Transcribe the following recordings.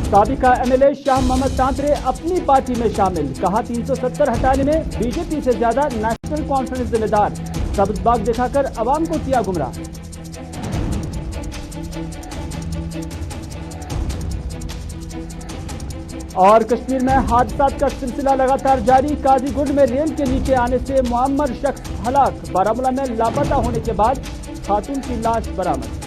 साबिका MLA Shah Mohammad तांतरे अपनी party में शामिल, कहा 370 हटाने में बीजेपी से ज्यादा नेशनल कॉन्फ्रेंस जिम्मेदार, सबज बाग दिखाकर अवाम को किया गुमराह। और कश्मीर में हादसात का सिलसिला लगातार जारी, काजीगुंड में रेल के नीचे आने से मुअम्मर शख्स हलाक, बारामूला में लापता होने के बाद खातून की लाश बरामद।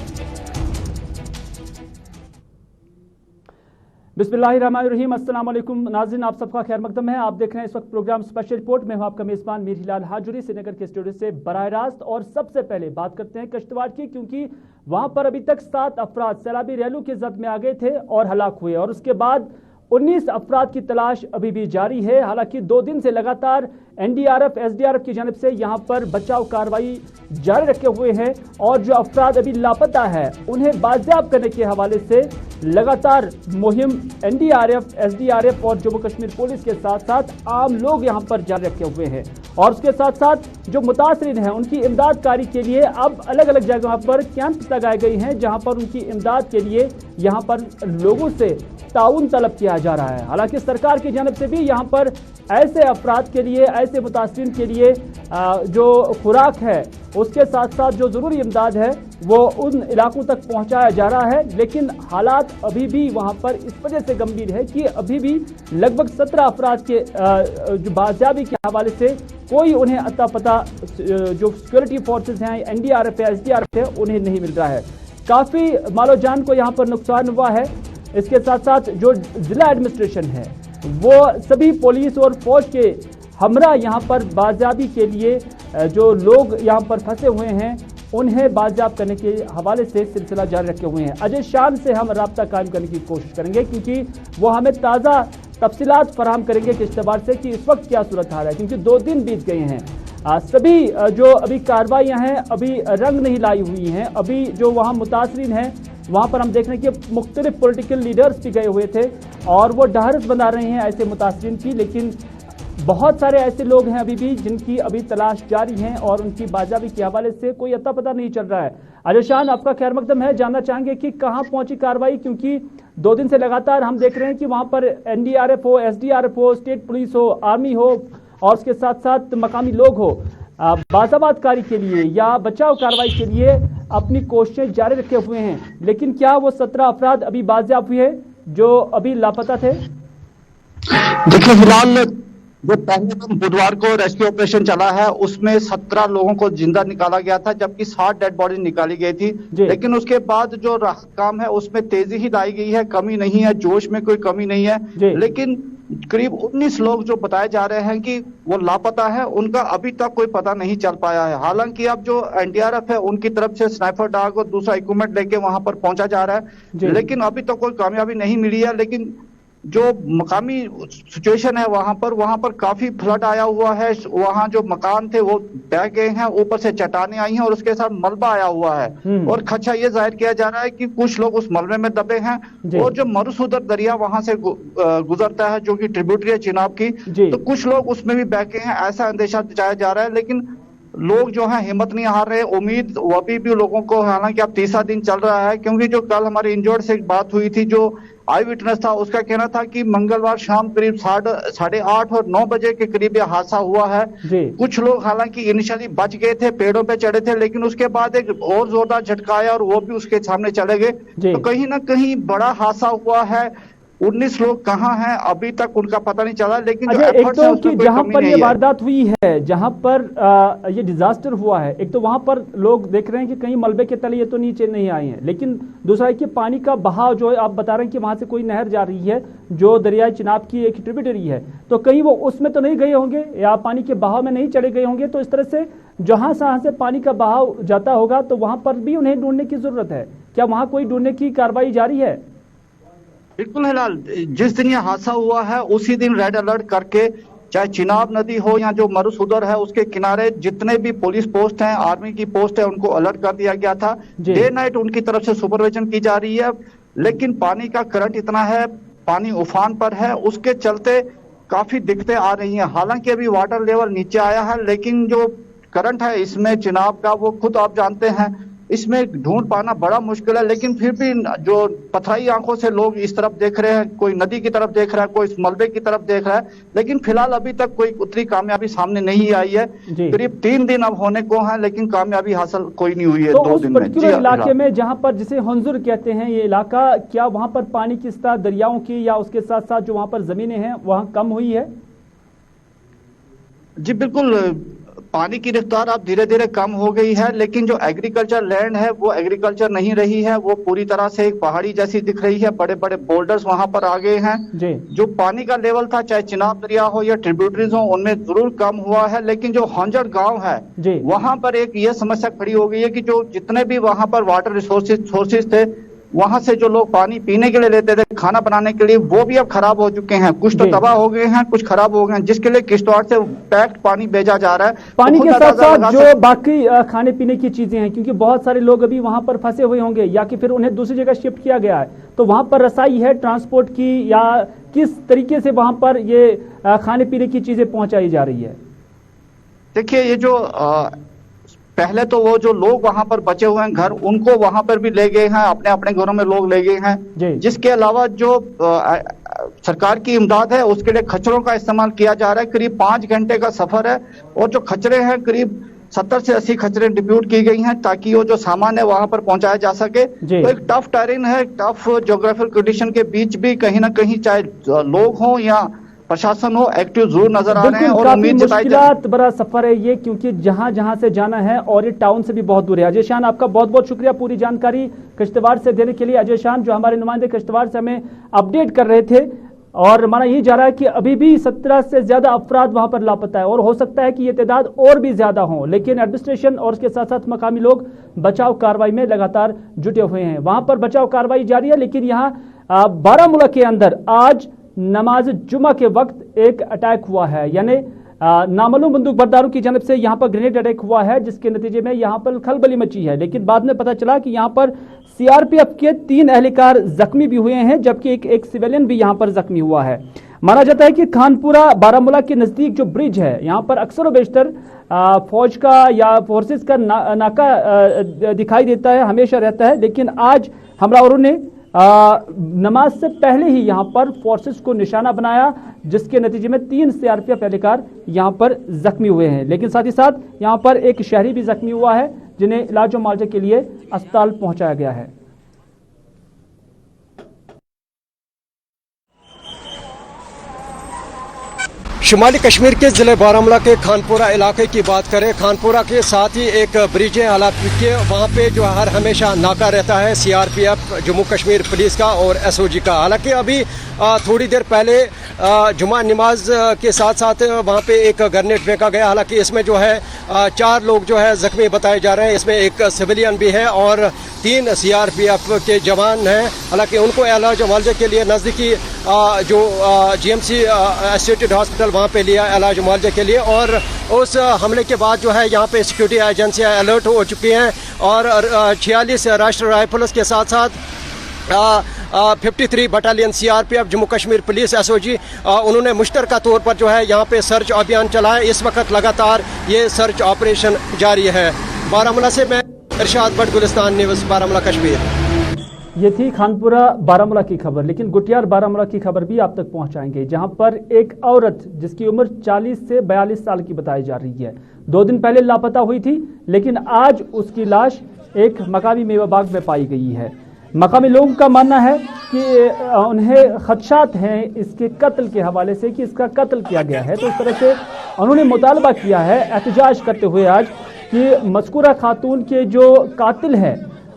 बिस्मिल्लाहिर्रहमानिर्रहीम, अस्सलाम वालेकुम नाज़रीन, आप सबका खैर मकदम है। आप देख रहे हैं इस वक्त प्रोग्राम स्पेशल रिपोर्ट में हूं आपका मेज़बान मीर हिलाल हाजुरी, श्रीनगर के स्टूडियो से बराह रास्त। और सबसे पहले बात करते हैं किश्तवाड़ की, क्योंकि वहां पर अभी तक 7 अफराद सैलाबी रैलों की जद में आ गए थे और हलाक हुए, और उसके बाद 19 अफराद की तलाश अभी भी जारी है। हालांकि 2 दिन से लगातार एनडीआरएफ एसडीआरएफ की जानिब से यहां पर बचाव कार्रवाई जारी रखे हुए हैं, और जो अफराद अभी लापता है उन्हें बाजियाब करने के हवाले से लगातार मुहिम एनडीआरएफ एसडीआरएफ और जम्मू कश्मीर पुलिस के साथ साथ आम लोग यहां पर जारी रखे हुए हैं। और उसके साथ साथ जो मुतासरीन हैं उनकी इमदाद कारी के लिए अब अलग अलग जगहों पर कैंप लगाए गए हैं, जहां पर उनकी इमदाद के लिए यहां पर लोगों से ताउन तलब किया जा रहा है। हालांकि सरकार की जानिब से भी यहाँ पर ऐसे अफराद के लिए, ऐसे मुतासरीन के लिए जो खुराक है उसके साथ साथ जो ज़रूरी इमदाद है वो उन इलाकों तक पहुँचाया जा रहा है। लेकिन हालात अभी भी वहाँ पर इस वजह से गंभीर है कि अभी भी लगभग 17 अफराद के जो बाजियाबी के हवाले से कोई उन्हें अता पता जो सिक्योरिटी फोर्सेज हैं, एनडीआरएफ है, एसडीआरएफ है, उन्हें नहीं मिल रहा है। काफ़ी मालो जान को यहाँ पर नुकसान हुआ है। इसके साथ साथ जो जिला एडमिनिस्ट्रेशन है वो सभी पुलिस और फौज के हमरा यहाँ पर बाजियाबी के लिए जो लोग यहाँ पर फंसे हुए हैं उन्हें बाजियाब करने के हवाले से सिलसिला जारी रखे हुए हैं। अजय शान से हम राब्ता कायम करने की कोशिश करेंगे, क्योंकि वो हमें ताज़ा तफसीलात फराहम करेंगे किश्तवाड़ से कि इस वक्त क्या सूरत हाल है, क्योंकि 2 दिन बीत गए हैं। सभी जो अभी कार्रवाइयाँ हैं अभी रंग नहीं लाई हुई हैं। अभी जो वहाँ मुतासरीन हैं वहाँ पर हम देख रहे हैं कि मुख्तलिफ पॉलिटिकल लीडर्स भी गए हुए थे और वो ढारस बना रहे हैं ऐसे मुतासरीन की, लेकिन बहुत सारे ऐसे लोग हैं अभी भी जिनकी अभी तलाश जारी है और उनकी बाजियाबी के हवाले से कोई अता पता नहीं चल रहा है। अजय शान, आपका खैर मकदम है, जानना चाहेंगे कि कहाँ पहुंची कार्रवाई, क्योंकि 2 दिन से लगातार हम देख रहे हैं कि वहाँ पर एनडीआरएफ हो, एसडीआरएफ हो, स्टेट पुलिस हो, आर्मी हो और उसके साथ साथ मकामी लोग हो, बाज़ाबातकारी के लिए या बचाव कार्रवाई के लिए अपनी कोशिशें जारी रखे हुए हैं। लेकिन क्या वो 17 अफराद अभी बाजियाब हुए जो अभी लापता थे? देखिए, फिलहाल जो पहले दिन बुधवार को रेस्क्यू ऑपरेशन चला है उसमें 17 लोगों को जिंदा निकाला गया था, जबकि 60 डेड बॉडी निकाली गई थी। लेकिन उसके बाद जो राहत काम है उसमें तेजी ही लाई गई है, कमी नहीं है, जोश में कोई कमी नहीं है। लेकिन करीब 19 लोग जो बताए जा रहे हैं कि वो लापता है, उनका अभी तक कोई पता नहीं चल पाया है। हालांकि अब जो एनडीआरएफ है उनकी तरफ से स्नाइपर डॉग और दूसरा इक्विपमेंट लेके वहां पर पहुंचा जा रहा है, लेकिन अभी तक कोई कामयाबी नहीं मिली है। लेकिन जो मकामी सिचुएशन है वहां पर काफी फ्लड आया हुआ है। वहां जो मकान थे वो बह गए हैं, ऊपर से चट्टानें आई हैं और उसके साथ मलबा आया हुआ है। और खदशा ये जाहिर किया जा रहा है कि कुछ लोग उस मलबे में दबे हैं। और जो मरुसुदर दरिया वहां से गुजरता है जो कि ट्रिब्यूटरी है चिनाब की, तो कुछ लोग उसमें भी बह गए हैं, ऐसा अंदेशा जताया जा रहा है। लेकिन लोग जो है हिम्मत नहीं हार रहे, उम्मीद वो अभी भी लोगों को, हालांकि अब 3रा दिन चल रहा है, क्योंकि जो कल हमारे इंजर्ड से बात हुई थी, जो आई विटनेस था उसका कहना था कि मंगलवार शाम करीब 8:30 और 9 बजे के करीब यह हादसा हुआ है। कुछ लोग हालांकि इनिशियली बच गए थे, पेड़ों पे चढ़े थे, लेकिन उसके बाद एक और जोरदार झटका आया और वो भी उसके सामने चले गए। तो कहीं ना कहीं बड़ा हादसा हुआ है। 19 लोग कहाँ हैं अभी तक उनका पता नहीं चला। लेकिन जो एक तो कि जहां पर ये वारदात हुई है, जहां पर ये डिजास्टर हुआ है, एक तो वहां पर लोग देख रहे हैं कि कहीं मलबे के तले ये तो नीचे नहीं आए हैं, लेकिन दूसरा है कि पानी का बहाव जो है, आप बता रहे हैं कि वहां से कोई नहर जा रही है जो दरियाई चिनाब की एक ट्रिब्यूटरी है, तो कहीं वो उसमें तो नहीं गए होंगे या पानी के बहाव में नहीं चले गए होंगे। तो इस तरह से जहां से पानी का बहाव जाता होगा तो वहां पर भी उन्हें ढूंढने की जरूरत है। क्या वहां कोई ढूंढने की कार्रवाई जारी है? बिल्कुल हिलाल, जिस दिन यह हादसा हुआ है उसी दिन रेड अलर्ट करके, चाहे चिनाब नदी हो या जो मरुसुदर है उसके किनारे जितने भी पुलिस पोस्ट हैं, आर्मी की पोस्ट है, उनको अलर्ट कर दिया गया था। डे नाइट उनकी तरफ से सुपरविजन की जा रही है। लेकिन पानी का करंट इतना है, पानी उफान पर है, उसके चलते काफी दिक्कतें आ रही हैं। हालांकि अभी वाटर लेवल नीचे आया है, लेकिन जो करंट है इसमें चिनाब का, वो खुद आप जानते हैं इसमें ढूंढ पाना बड़ा मुश्किल है। लेकिन फिर भी जो पथराई आंखों से लोग इस तरफ देख रहे हैं, कोई नदी की तरफ देख रहा है, कोई मलबे की तरफ देख रहा है, लेकिन फिलहाल अभी तक कोई उतनी कामयाबी सामने नहीं आई है। करीब 3 दिन अब होने को हैं, लेकिन कामयाबी हासिल कोई नहीं हुई है। तो 2 उस दिन में पर्टिकुलर इलाके में जहां पर जिसे हंजुर कहते हैं ये इलाका, क्या वहां पर पानी की सतह दरियाओं की या उसके साथ साथ जो वहां पर जमीनें हैं वहां कम हुई है? जी बिल्कुल, पानी की रफ्तार अब धीरे धीरे कम हो गई है, लेकिन जो एग्रीकल्चर लैंड है वो एग्रीकल्चर नहीं रही है, वो पूरी तरह से एक पहाड़ी जैसी दिख रही है। बड़े बड़े बोल्डर्स वहां पर आ गए हैं। जो पानी का लेवल था, चाहे चिनाब दरिया हो या ट्रिब्यूटरीज हो, उनमें जरूर कम हुआ है। लेकिन जो हंजर गांव है वहां पर एक ये समस्या खड़ी हो गई है कि जो जितने भी वहां पर वाटर सोर्सेज थे, वहां से जो लोग पानी पीने के लिए लेते थे, खाना बनाने के लिए, वो भी अब खराब हो चुके हैं। कुछ तो तबाह हो गए हैं, कुछ खराब हो गए हैं, जिसके लिए किश्तवाड़ से पैक्ड पानी भेजा जा रहा है। पानी के साथ साथ जो बाकी खाने पीने की चीजें हैं, क्योंकि बहुत सारे लोग अभी वहां पर फंसे हुए होंगे या कि फिर उन्हें दूसरी जगह शिफ्ट किया गया है, तो वहां पर रसाई है ट्रांसपोर्ट की, या किस तरीके से वहां पर ये खाने पीने की चीजें पहुंचाई जा रही है? देखिए, ये जो पहले तो वो जो लोग वहां पर बचे हुए हैं घर, उनको वहां पर भी ले गए हैं, अपने अपने घरों में लोग ले गए हैं। जिसके अलावा जो सरकार की इमदाद है उसके लिए खच्चरों का इस्तेमाल किया जा रहा है। करीब 5 घंटे का सफर है और जो खच्चरे हैं करीब 70 से 80 खच्चरें डिप्यूट की गई हैं ताकि वो जो सामान है वहां पर पहुंचाया जा सके। तो एक टफ टेरेन है, टफ ज्योग्राफिकल कंडीशन के बीच भी कहीं ना कहीं चाहे लोग हों या प्रशासन हो, एक्टिव जरूर नजर आ रहे हैं। और उम्मीद जताई मुश्किलात भरा सफर है ये, क्योंकि जहां जहां से जाना है और ये टाउन से भी बहुत दूर है। अजय शान, आपका बहुत बहुत शुक्रिया पूरी जानकारी किश्तवाड़ से देने के लिए। अजय शान जो हमारे नुमाइंदे किश्तवाड़ से हमें अपडेट कर रहे थे, और माना यही जा रहा है कि अभी भी 17 से ज्यादा अफराद वहां पर लापता है और हो सकता है कि ये तादाद और भी ज्यादा हो, लेकिन एडमिनिस्ट्रेशन और उसके साथ साथ मकामी लोग बचाव कार्रवाई में लगातार जुटे हुए हैं। वहां पर बचाव कार्रवाई जारी है, लेकिन यहाँ बारामूला के अंदर आज नमाज जुमा के वक्त एक अटैक हुआ है, यानी नामालूम बंदूक बरदारों की जानब से यहां पर ग्रेनेड अटैक हुआ है, जिसके नतीजे में यहां पर खलबली मची है। लेकिन बाद में पता चला कि यहां पर सीआरपीएफ के 3 एहलकार जख्मी भी हुए हैं, जबकि एक सिविलियन भी यहां पर जख्मी हुआ है। माना जाता है कि खानपुरा बारामूला के नजदीक जो ब्रिज है, यहां पर अक्सर व बेशतर फौज का या फोर्सेस का नाका दिखाई देता है, हमेशा रहता है। लेकिन आज हमलावरों ने नमाज से पहले ही यहां पर फोर्सेस को निशाना बनाया, जिसके नतीजे में 3 सीआरपीएफ एहलकार यहां पर जख्मी हुए हैं। लेकिन साथ ही साथ यहां पर एक शहरी भी जख्मी हुआ है, जिन्हें इलाज और मुआवजे के लिए अस्पताल पहुंचाया गया है। शुमाली कश्मीर के ज़िले बारामूला के खानपुरा इलाके की बात करें, खानपुरा के साथ ही एक ब्रिज है हालांकि वहाँ पे जो हर हमेशा नाका रहता है सीआरपीएफ, जम्मू कश्मीर पुलिस का और एसओजी का। हालांकि अभी थोड़ी देर पहले जुमा नमाज के साथ साथ वहाँ पे एक ग्रेनेड फेंका गया। हालांकि इसमें जो है 4 लोग जो है जख्मी बताए जा रहे हैं, इसमें एक सिविलियन भी है और 3 सीआरपीएफ के जवान हैं। हालांकि उनको इलाज मुआवजे के लिए नज़दीकी जो जीएमसी एसोसिएटेड हॉस्पिटल वहाँ पे लिया इलाज मुआवजे के लिए। और उस हमले के बाद जो है यहाँ पे सिक्योरिटी एजेंसियाँ अलर्ट हो चुकी हैं और 46 राष्ट्रीय राइफल्स के साथ साथ 53 battalion CRPF, Jammu Kashmir police, SOG, उन्होंने मुश्तरका तौर पर जो है यहाँ पे सर्च अभियान चलाया। इस वक्त लगातार ये सर्च ऑपरेशन जारी है। बारामूला से मैं इरशाद भट्ट, गुलिस्तान न्यूज़, बारामूला कश्मीर। ये थी खानपुरा बारामूला की खबर, लेकिन गुटियार बारामूला की खबर भी आप तक पहुंचाएंगे, जहां पर एक औरत जिसकी उम्र 40 से 42 साल की बताई जा रही है, 2 दिन पहले लापता हुई थी, लेकिन आज उसकी लाश एक मकामी मेवा बाग में पाई गई है। मकामी लोगों का मानना है कि उन्हें खदशात हैं इसके कत्ल के हवाले से कि इसका कत्ल किया गया है। तो इस तरह से उन्होंने मुतालबा किया है एहतजाज करते हुए आज कि मज़कूरा खातून के जो कातिल हैं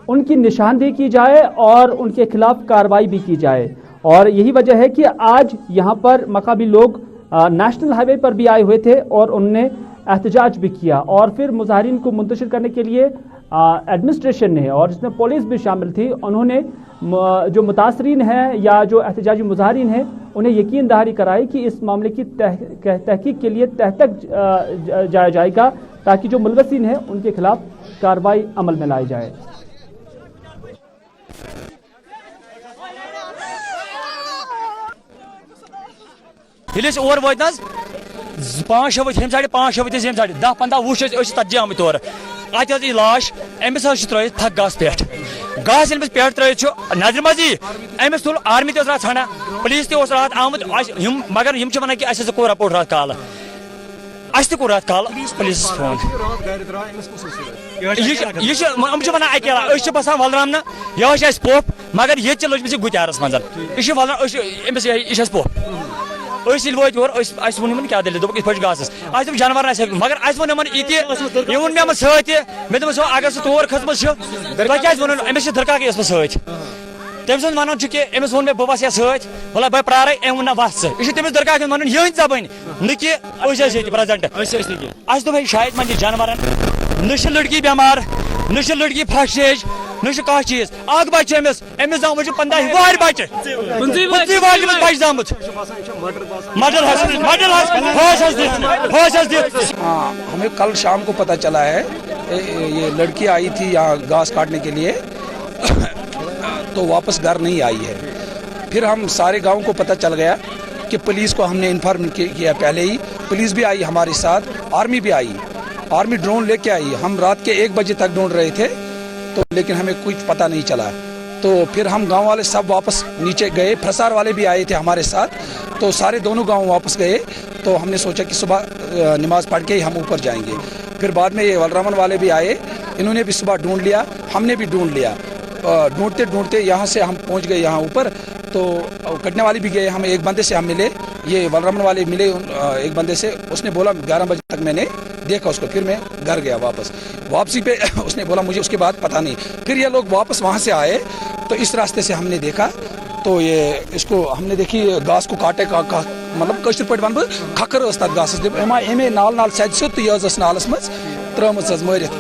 उनकी निशानदेही की जाए और उनके खिलाफ कार्रवाई भी की जाए। और यही वजह है कि आज यहाँ पर मकामी लोग नेशनल हाईवे पर भी आए हुए थे और उन्होंने एहतजाज भी किया। और फिर मुजाहिरीन को मुंतशिर करने के लिए एडमिनिस्ट्रेशन ने, और जिसमें पुलिस भी शामिल थी, उन्होंने जो मुतासरीन हैं या जो एहतजाजी मुजाहिरीन हैं उन्हें यकीन दहारी कराई कि इस मामले की तहकीक के लिए तह तक जाया जाएगा, ताकि जो मुलवसिन हैं उनके खिलाफ कार्रवाई अमल में लाई जाए। और वो 5 हम साढ़े 5 10 15 वो तजे आम तौर अत लाश अमिस त्रित थक गास पे गास अमिस पे त्रित नजर मजी अमिस तुल आर्मी ते रात ठाना पुलिस ते रात आमुत मगर हम वन कि अस कोर रपोर्ट रात काल अस कोर रात काल पुलिस फोन वन अकेला बसान वलराम यह पोप मगर ये लजम गुत्यारस मज यह पोप वोत योर वो क्या दिल दोप पे गास दप जानवर मगर वो ये वो मे सत्य मे दोप अगर सह तोर खसम तुम क्या वन अमिस दरकाक सत तम सद वन कि अमिस वो मे बह वस सत वल बह प्रार अम ना वस यह तमिस दरकाक वन यही जबान नी प्रेजेंट दोप शायद मन जानवर न लड़की बेमार न लड़की फर्स्ट न कह चीज अख बच्चे अमिस जामुत 15 वार बच्चे बच जामुत मर्डर हमें कल शाम को पता चला है ये लड़की आई थी यहाँ घास काटने के लिए तो वापस घर नहीं आई है। फिर हम सारे गांव को पता चल गया कि पुलिस को हमने इन्फॉर्म किया पहले ही, पुलिस भी आई हमारे साथ, आर्मी भी आई, आर्मी ड्रोन लेके आई। हम रात के 1 बजे तक ढूंढ रहे थे तो लेकिन हमें कुछ पता नहीं चला। तो फिर हम गांव वाले सब वापस नीचे गए, प्रसार वाले भी आए थे हमारे साथ, तो सारे दोनों गांव वापस गए। तो हमने सोचा कि सुबह नमाज पढ़ के ही हम ऊपर जाएंगे। फिर बाद में ये वलरामन वाले भी आए, इन्होंने भी सुबह ढूंढ लिया, हमने भी ढूंढ लिया। ढूंढते ढूंढते यहाँ से हम पहुँच गए यहाँ ऊपर। तो कटने वाले भी गए, हम एक बंदे से हम मिले, ये वलरामन वाले मिले एक बंदे से, उसने बोला 11 बजे तक मैंने देखा उसको। फिर मैं घर गया वापसी पे उसने बोला मुझे उसके बाद पता नहीं। फिर ये लोग वापस वहाँ से आए तो इस रास्ते से हमने देखा तो ये इसको हमने देखी घास को काटे का मतलब कशर पे वन खकर घास अमे नाल सज तो यह नालस मज त्रम मरित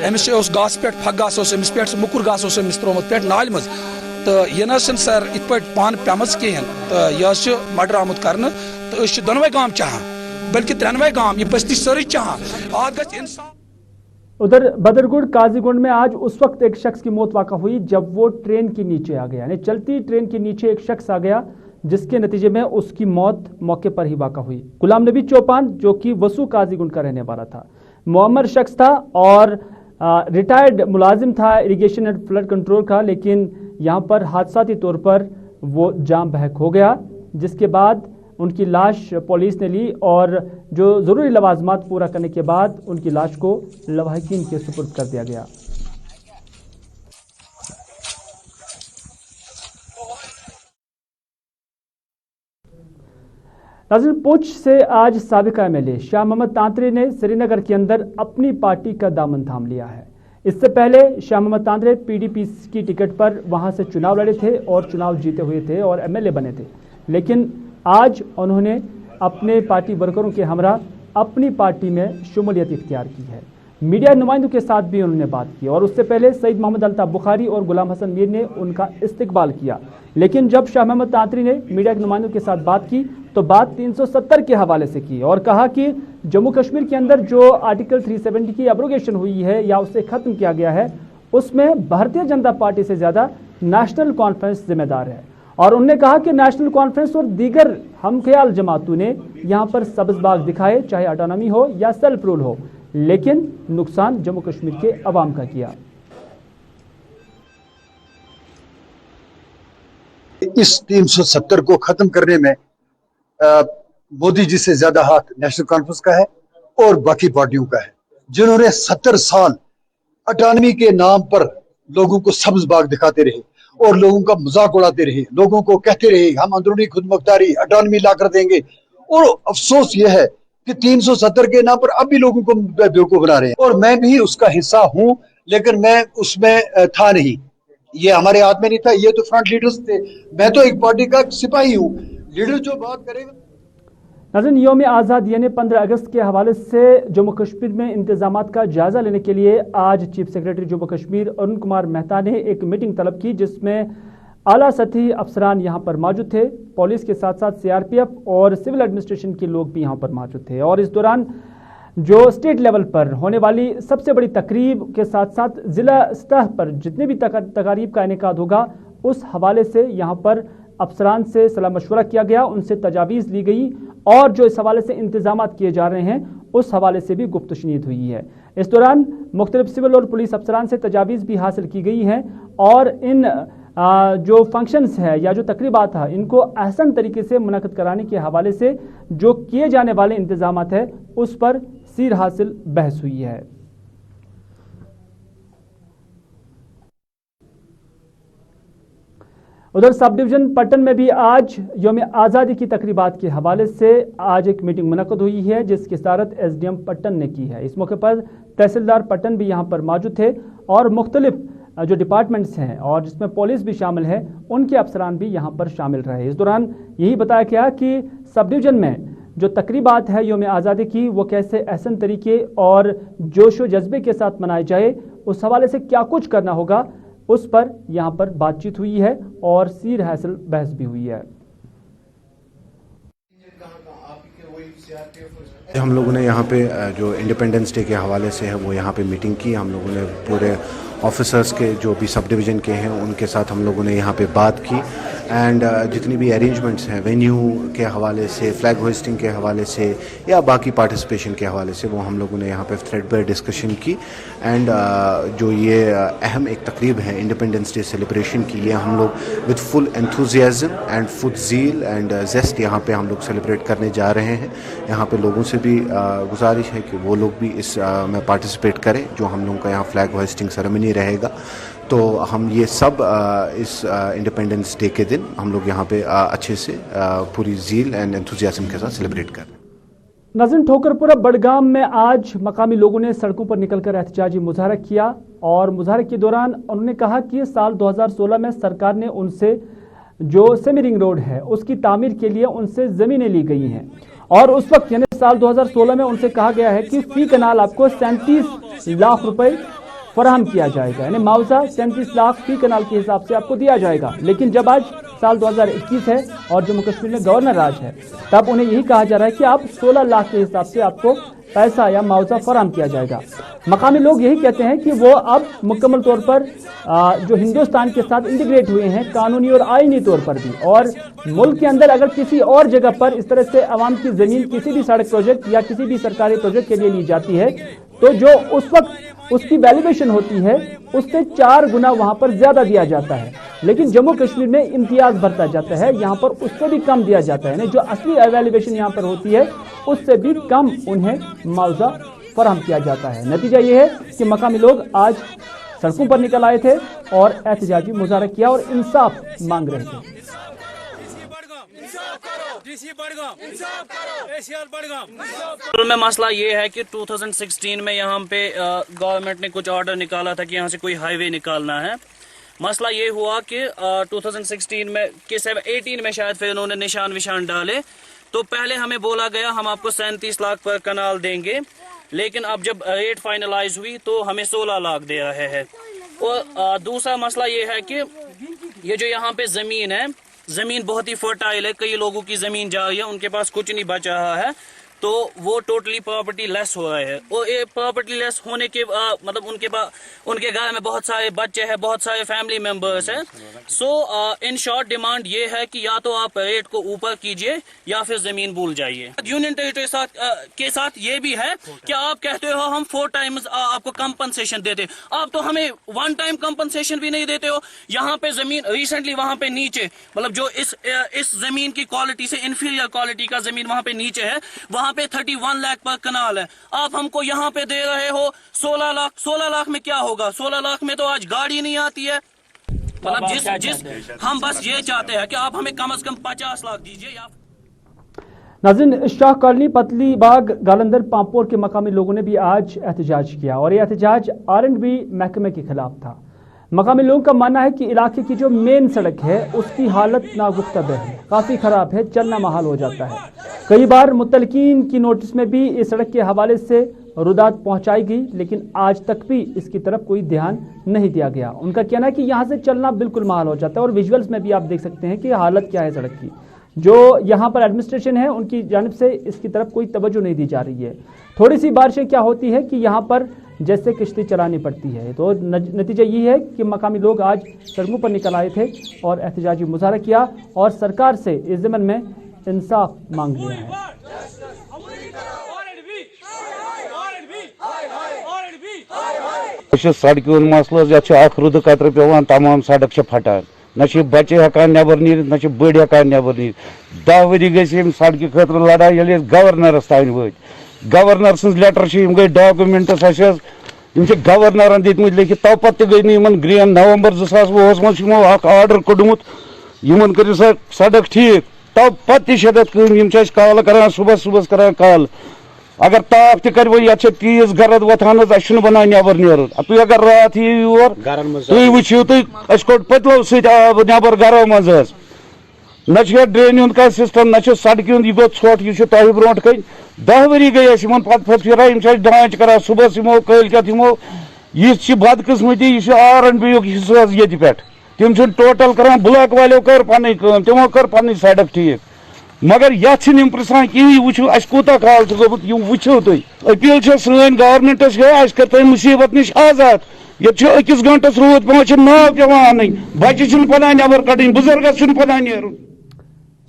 अमिस घास पे फक घास अमिस पे मुकुर घास अमिस त्रोमुत पे नाल मज। तो यह सर इत पे पान पेमज कहें तो यह मर्डर आमुत कर तो दोनवे गांव चाह बल्कि 93 गांव ये बस्ती सारी चाह आज इंसान। उधर बदरगुड़ काजीगुंड में आज उस वक्त एक शख्स की मौत वाक़ा हुई जब वो ट्रेन के नीचे आ गया, यानी चलती ट्रेन के नीचे एक शख्स आ गया जिसके नतीजे में उसकी मौत मौके पर ही वाक़ा हुई। गुलाम नबी चौपान जो कि वसू काजीगुंड का रहने वाला था, मुअम्मर शख्स था और रिटायर्ड मुलाजिम था इरिगेशन एंड फ्लड कंट्रोल का, लेकिन यहाँ पर हादसाती तौर पर वो जाम बहक हो गया, जिसके बाद उनकी लाश पुलिस ने ली और जो ज़रूरी लवाजमात पूरा करने के बाद उनकी लाश को लवाहिकीन के सुपुर्द कर दिया गया। नाज़रीन, पुंछ से आज साबिका एमएलए शाह मोहम्मद तांतरे ने श्रीनगर के अंदर अपनी पार्टी का दामन थाम लिया है। इससे पहले शाह मोहम्मद तांतरे पीडीपी की टिकट पर वहां से चुनाव लड़े थे और चुनाव जीते हुए थे और एमएलए बने थे, लेकिन आज उन्होंने अपने पार्टी वर्करों के हमरा अपनी पार्टी में शुमूलियत इख्तियार की है। मीडिया नुमाइंदों के साथ भी उन्होंने बात की और उससे पहले सईद मोहम्मद अल्ताफ बुखारी और गुलाम हसन मीर ने उनका इस्तकबाल किया। लेकिन जब शाह मोहम्मद तांतरी ने मीडिया के नुमाइंदों के साथ बात की तो बात 370 के हवाले से की और कहा कि जम्मू कश्मीर के अंदर जो आर्टिकल 370 की एब्रोगेशन हुई है या उसे खत्म किया गया है, उसमें भारतीय जनता पार्टी से ज्यादा नेशनल कॉन्फ्रेंस जिम्मेदार है। और उन्होंने कहा कि नेशनल कॉन्फ्रेंस और दीगर हमख्याल जमातों ने यहाँ पर सब्ज बाग दिखाए, चाहे ऑटोनॉमी हो या सेल्फ रूल हो, लेकिन नुकसान जम्मू कश्मीर के अवाम का किया। इस 370 को खत्म करने में मोदी जी से ज्यादा हाथ नेशनल कॉन्फ्रेंस का है और बाकी पार्टियों का है, जिन्होंने 70 साल ऑटोनॉमी के नाम पर लोगों को सब्ज बाग दिखाते रहे और लोगों का मजाक उड़ाते रहे, लोगों को कहते रहे हम अंदरूनी खुद मुख्तारी ऑटोनॉमी ला कर देंगे। और अफसोस यह है कि 370 के नाम पर अब भी लोगों को बेवकूफ बना रहे हैं और मैं भी उसका हिस्सा हूं, लेकिन मैं उसमें था नहीं, ये हमारे हाथ में नहीं था, ये तो फ्रंट लीडर्स थे, मैं तो एक पार्टी का सिपाही हूं, लीडर जो बात करेगा। नाज़रीन, यौम आज़ाद यानी 15 अगस्त के हवाले से जम्मू कश्मीर में इंतजामात का जायजा लेने के लिए आज चीफ सेक्रेटरी जम्मू कश्मीर अरुण कुमार मेहता ने एक मीटिंग तलब की, जिसमें आला सतही अफसरान यहाँ पर मौजूद थे, पुलिस के साथ साथ सीआरपीएफ और सिविल एडमिनिस्ट्रेशन के लोग भी यहाँ पर मौजूद थे। और इस दौरान जो स्टेट लेवल पर होने वाली सबसे बड़ी तकरीब के साथ साथ ज़िला सतह पर जितने भी तकारीब का इनेकाद होगा, उस हवाले से यहाँ पर अफसरान से सलाह मशवरा किया गया, उनसे तजावीज़ ली गई और जो इस हवाले से इंतजामात किए जा रहे हैं उस हवाले से भी गुफ्तशनीद हुई है। इस दौरान मुख्तलिफ सिविल और पुलिस अफसरान से तजावीज़ भी हासिल की गई हैं और इन जो फंक्शंस है या जो तकरीबात है इनको अहसन तरीके से मुनक़द कराने के हवाले से जो किए जाने वाले इंतजामात है उस पर सीर हासिल बहस हुई है। उधर सब डिवीजन पट्टन में भी आज यौम आज़ादी की तकरीबात के हवाले से आज एक मीटिंग मुनक़द हुई है जिसकी सदारत एसडीएम पट्टन ने की है। इस मौके पर तहसीलदार पट्टन भी यहाँ पर मौजूद थे और मुख्तलिफ जो डिपार्टमेंट्स हैं और जिसमें पुलिस भी शामिल है उनके अफसरान भी यहाँ पर शामिल रहे। इस दौरान यही बताया गया कि सब डिवीजन में जो तकरीबात है यौम आज़ादी की वो कैसे अहसन तरीके और जोश व जज्बे के साथ मनाए जाए, उस हवाले से क्या कुछ करना होगा उस पर यहाँ पर बातचीत हुई है और सीर हासिल बहस भी हुई है। हम लोगों ने यहाँ पे जो इंडिपेंडेंस डे के हवाले से है वो यहाँ पे मीटिंग की। हम लोगों ने पूरे ऑफिसर्स के जो भी सब डिवीज़न के हैं उनके साथ हम लोगों ने यहाँ पे बात की एंड जितनी भी अरेंजमेंट्स हैं वेन्यू के हवाले से, फ्लैग होइस्टिंग के हवाले से या बाकी पार्टिसिपेशन के हवाले से वो हम लोगों ने यहाँ पे थ्रेडबेयर डिस्कशन की एंड जो ये अहम एक तकरीब है इंडिपेंडेंस डे सेलिब्रेशन की, ये हम लोग with full enthusiasm and full zeal and zest यहाँ पे हम लोग सेलिब्रेट करने जा रहे हैं। यहाँ पे लोगों से भी गुजारिश है कि वो लोग भी इस में पार्टिसिपेट करें। जो हम लोगों का यहाँ फ्लैग होइस्टिंग सेरेमनी रहेगा तो हम ये सब इस इंडिपेंडेंस डे के दिन हम लोग यहाँ पे अच्छे से पूरी ज़ील एंड एंथुजियाज़म के साथ सेलिब्रेट करें। नाज़रीन, ठोकरपुरा बडगाम में आज मकामी लोगों ने सड़कों पर निकलकर एहतजाजी मुजाहरा किया और मुजाहरे के दौरान उन्होंने कहा कि साल 2016 में सरकार ने उनसे जो सेमी रिंग रोड है उसकी तामीर के लिए उनसे ज़मीनें ली गई हैं और उस वक्त यानी साल 2016 में उनसे कहा गया है कि फी कनाल आपको 37 लाख रुपए फराहम किया जाएगा, यानी मुआवजा 37 लाख फी कनाल के हिसाब से आपको दिया जाएगा। लेकिन जब आज साल 2021 है और जम्मू कश्मीर में गवर्नर राज है तब उन्हें यही कहा जा रहा है कि आप 16 लाख के हिसाब से आपको पैसा या मुआवजा फराहम किया जाएगा। मकामी लोग यही कहते हैं कि वो अब मुकम्मल तौर पर जो हिंदुस्तान के साथ इंटीग्रेट हुए हैं कानूनी और आईनी तौर पर भी, और मुल्क के अंदर अगर किसी और जगह पर इस तरह से आवाम की ज़मीन किसी भी सड़क प्रोजेक्ट या किसी भी सरकारी प्रोजेक्ट के लिए ली जाती है तो जो उस वक्त उसकी वैल्यूएशन होती है उससे 4 गुना वहां पर ज्यादा दिया जाता है, लेकिन जम्मू कश्मीर में इम्तियाज बढ़ता जाता है, यहाँ पर उससे भी कम दिया जाता है। जो असली वैल्यूएशन यहाँ पर होती है उससे भी कम उन्हें मुआवजा फराहम किया जाता है। नतीजा ये है कि मकामी लोग आज सड़कों पर निकल आए थे और एहतजाजी मुजाहरा किया और इंसाफ मांग रहे थे। में मसला ये है कि 2016 में यहाँ पे गवर्नमेंट ने कुछ ऑर्डर निकाला था कि यहाँ से कोई हाईवे निकालना है। मसला ये हुआ कि 2016 में कि 18 में शायद फिर उन्होंने निशान विशान डाले, तो पहले हमें बोला गया हम आपको 37 लाख पर कनाल देंगे, लेकिन अब जब रेट फाइनलाइज हुई तो हमें 16 लाख दे रहे हैं। और दूसरा मसला ये है कि ये जो यहाँ पे ज़मीन है, ज़मीन बहुत ही फर्टाइल है, कई लोगों की ज़मीन जा रही है, उनके पास कुछ नहीं बच रहा है, तो वो टोटली प्रॉपर्टी लेस हो रहे हैं। और ये प्रॉपर्टी लेस होने के मतलब उनके घर में बहुत सारे बच्चे हैं, बहुत सारे फैमिली मेंबर्स हैं। सो इन शॉर्ट डिमांड ये है कि या तो आप रेट को ऊपर कीजिए या फिर ज़मीन भूल जाइए। यूनियन टेरिटरी के साथ ये भी है कि आप कहते हो हम 4 टाइम्स आपको कंपनसेशन देते, आप तो हमें 1 टाइम कंपनसेशन भी नहीं देते हो। यहाँ पे ज़मीन रिसेंटली वहाँ पे नीचे मतलब जो इस ज़मीन की क्वालिटी से इंफीरियर क्वालिटी का ज़मीन वहाँ पे नीचे है, वहाँ पे 31 लाख पर कनाल है, आप हमको यहाँ पे दे रहे हो 16 लाख। 16 लाख में क्या होगा? 16 लाख में तो आज गाड़ी नहीं आती है। मतलब जिस हम बस ये चाहते हैं कि आप हमें कम से कम 50 लाख दीजिए। या नाज़रीन, शाह कॉलोनी, पतली बाग, गालंदर, पांपोर के मकामी लोगों ने भी आज एहतजाज किया और यह एहतजाज R&B महकमे के खिलाफ था। मकामी लोगों का मानना है कि इलाके की जो मेन सड़क है उसकी हालत नागुफ्तबर है, काफ़ी ख़राब है, चलना महाल हो जाता है। कई बार मुतलकीन की नोटिस में भी इस सड़क के हवाले से रुदात पहुंचाई गई, लेकिन आज तक भी इसकी तरफ कोई ध्यान नहीं दिया गया। उनका कहना है कि यहाँ से चलना बिल्कुल महाल हो जाता है और विजुअल्स में भी आप देख सकते हैं कि हालत क्या है सड़क की। जो यहाँ पर एडमिनिस्ट्रेशन है उनकी जानिब से इसकी तरफ कोई तवज्जो नहीं दी जा रही है। थोड़ी सी बारिशें क्या होती है कि यहाँ पर जैसे किश्ती चलानी पड़ती है। तो नतीजा यही है कि मकामी लोग आज सड़कों पर निकल आए थे और एहतजाजी मुजाहरा किया और सरकार से इस ज़मन में इंसाफ मांग लिया है। सड़क मसल रुद कतर पे तमाम सड़क फटान न बच्चे हकान नबर नीर न बड़ हकान नबर नीर 10 वरी गई सड़क खतर लड़ाई ये गवर्नरस तान वो गवर्नर सज लेटर गई डॉक्यूमेंट्स गवर्नरन दितमत लिखित तव पत गई ग्रीन नवंबर 2020 मो आर्डर कोडमुत कर सड़क ठीक तव पत कॉल कर सुबह सुबह कर कॉल अगर ताप तक ये तीज गरद वथान बना नबर नीर तुम अगर रात योर तुम वो तुम कोट पतलो सब नबर गरो मज न ड्रेन का सिस्टम न सड़क यह गो ोट यह तह ब्रो कन 10 वरी गई पे फिर डांच कर सुबह यमो कलकत यमो यह बदकिस्मती यह R&B हिस्सा ये पे तम टोटल कर ब्लॉक वालों कर पन तमो कर पन सड़क ठीक मगर ये पृछान कहीं वो कूता काल गोमुत वो तुम अपील सन गवर्नमेंटस अस कर मुसीबत नश आजाद ये अकिस गंटस रूद पे नाव पेवान बच्चे पना नबर कड़न बुजुर्गस पना नीर।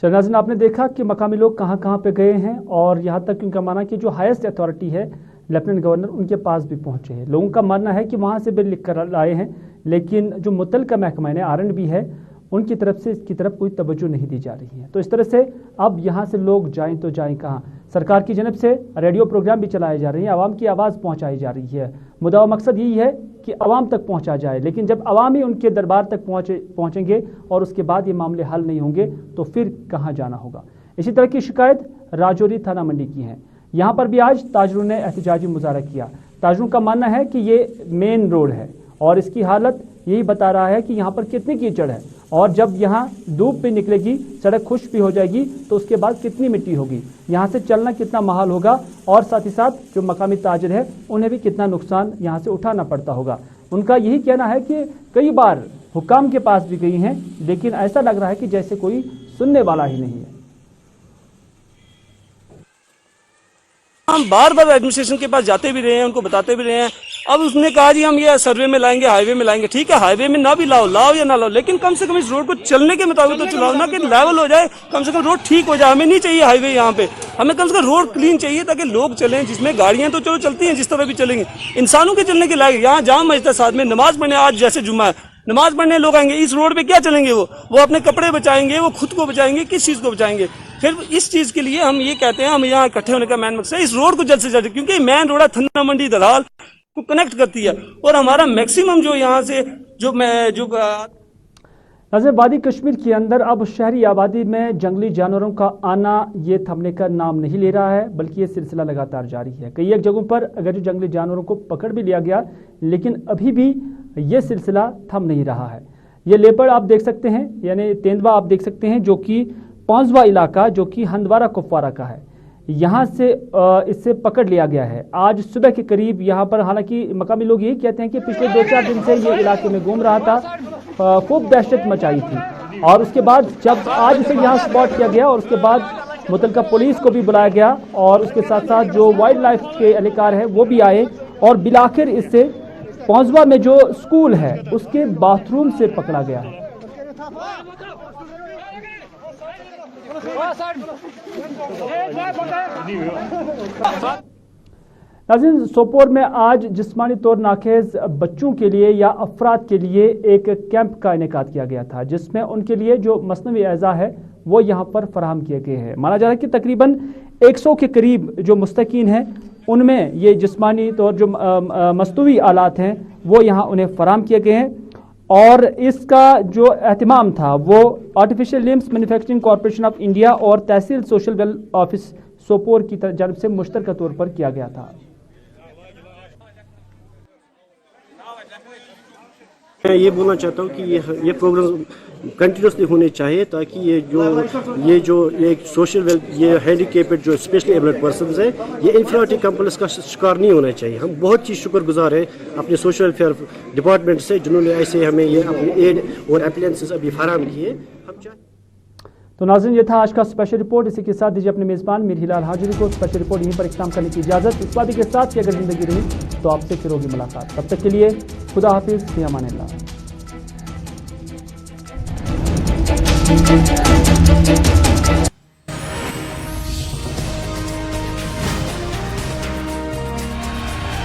नाज़रीन, आपने देखा कि मकामी लोग कहाँ कहाँ पे गए हैं और यहाँ तक उनका माना कि जो हाईएस्ट अथॉरिटी है लेफ्टिनेंट गवर्नर उनके पास भी पहुँचे हैं। लोगों का मानना है कि वहाँ से बिल लिख कर लाए हैं लेकिन जो मुतल्लिका महकमा है R&B है उनकी तरफ से इसकी तरफ कोई तवज्जो नहीं दी जा रही है। तो इस तरह से अब यहाँ से लोग जाएं तो जाएं कहाँ। सरकार की जनब से रेडियो प्रोग्राम भी चलाए जा रहे हैं, आवाम की आवाज़ पहुँचाई जा रही है। मुद्दा मकसद यही है कि आवाम तक पहुँचा जाए, लेकिन जब आवाम ही उनके दरबार तक पहुँचेंगे और उसके बाद ये मामले हल नहीं होंगे तो फिर कहाँ जाना होगा। इसी तरह की शिकायत राजौरी थाना मंडी की है। यहाँ पर भी आज ताजरों ने एहतजाजी मुजाहरा किया। ताजरों का मानना है कि ये मेन रोड है और इसकी हालत यही बता रहा है कि यहाँ पर कितनी कीचड़ है और जब यहाँ धूप भी निकलेगी, सड़क खुश्क भी हो जाएगी तो उसके बाद कितनी मिट्टी होगी, यहाँ से चलना कितना महाल होगा और साथ ही साथ जो मकामी ताजिर है उन्हें भी कितना नुकसान यहाँ से उठाना पड़ता होगा। उनका यही कहना है कि कई बार हुक्काम के पास भी गई हैं लेकिन ऐसा लग रहा है कि जैसे कोई सुनने वाला ही नहीं है। हम बार बार एडमिनिस्ट्रेशन के पास जाते भी रहे हैं, उनको बताते भी रहे हैं। अब उसने कहा जी हम ये सर्वे में लाएंगे, हाईवे में लाएंगे। ठीक है, हाईवे में ना भी लाओ या ना लाओ, लेकिन कम से कम इस रोड को चलने के मुताबिक तो चलाओ ना, कि लेवल हो जाए, कम से कम रोड ठीक हो जाए। हमें नहीं चाहिए हाईवे यहाँ पे, हमें कम से कम रोड क्लीन चाहिए ताकि लोग चलें, जिसमें गाड़ियां तो चलो चलती हैं जिस तरह भी चलेंगे, इंसानों के चलने के लायक। यहाँ जाम मस्जिद साथ में नमाज पढ़ने, आज जैसे जुम्मा है, नमाज पढ़ने लोग आएंगे, इस रोड पे क्या चलेंगे? वो अपने कपड़े बचाएंगे, वो खुद को बचाएंगे, किस चीज को बचाएंगे? फिर इस चीज के लिए हम ये कहते हैं, हम यहाँ इकट्ठे होने का मेन मकसद है इस रोड को जल्द से जल्द, क्योंकि मेन रोड है थन्ना मंडी दलाल को कनेक्ट करती है और हमारा मैक्सिमम जो यहाँ से जो वादी कश्मीर के अंदर अब शहरी आबादी में जंगली जानवरों का आना ये थमने का नाम नहीं ले रहा है, बल्कि ये सिलसिला लगातार जारी है। कई एक जगहों पर अगर जो जंगली जानवरों को पकड़ भी लिया गया लेकिन अभी भी ये सिलसिला थम नहीं रहा है। ये लेपर्ड आप देख सकते हैं, यानी तेंदुआ आप देख सकते हैं, जो कि पौंजवा इलाका जो कि हंदवारा कुपवारा का है, यहाँ से इससे पकड़ लिया गया है। आज सुबह के करीब यहाँ पर, हालांकि मकामी लोग यही कहते हैं कि पिछले 2-4 दिन से ये इलाके में घूम रहा था, खूब दहशत मचाई थी और उसके बाद जब आज इसे यहाँ स्पॉट किया गया और उसके बाद मुतल्लिका पुलिस को भी बुलाया गया और उसके साथ साथ जो वाइल्ड लाइफ के एहलकार हैं वो भी आए और बिलाखिर इससे पौंजवा में जो स्कूल है उसके बाथरूम से पकड़ा गया है। नाज़रीन, सोपोर में आज जिस्मानी तौर नाखेज बच्चों के लिए या अफराद के लिए एक कैंप का इनेकाद किया गया था, जिसमें उनके लिए जो मसनवी अज़ा है वो यहाँ पर फराहम किए गए हैं। माना जा रहा है कि तकरीबन 100 के करीब जो मुस्तकीन हैं उनमें ये जिस्मानी तौर जो मस्तूवी आलात हैं वो यहाँ उन्हें फराहम किए गए हैं और इसका जो एहतमाम था वो artificial limbs manufacturing corporation of India और तहसील सोशल वेल ऑफिस सोपोर की जानब से मुश्तरका तौर पर किया गया था। मैं ये बोलना चाहता हूँ कि ये प्रोग्राम कंटिन्यूसली होने चाहिए ताकि ये सोशल वेल, ये हैंडीकेपेड जो स्पेशली एबल्ड पर्सन्स है, ये इन्फीरियरिटी कॉम्प्लेक्स का शिकार नहीं होना चाहिए। हम बहुत ही शुक्रगुजार हैं अपने सोशल वेलफेयर डिपार्टमेंट से जिन्होंने ऐसे हमें ये अपने एड और एप्लायंसेस अभी फराहम किए। तो नाज़रीन, ये था आज का स्पेशल रिपोर्ट। इसी के साथ दीजिए अपने मेज़बान मीर हिलाल हाजिरी को स्पेशल रिपोर्ट यहीं पर इख्तिताम करने की इजाज़त, इस वादे के साथ कि अगर ज़िंदगी रही तो आपसे फिर होगी मुलाकात। तब तक के लिए खुदा हाफिज़, फ़ी अमानिल्लाह।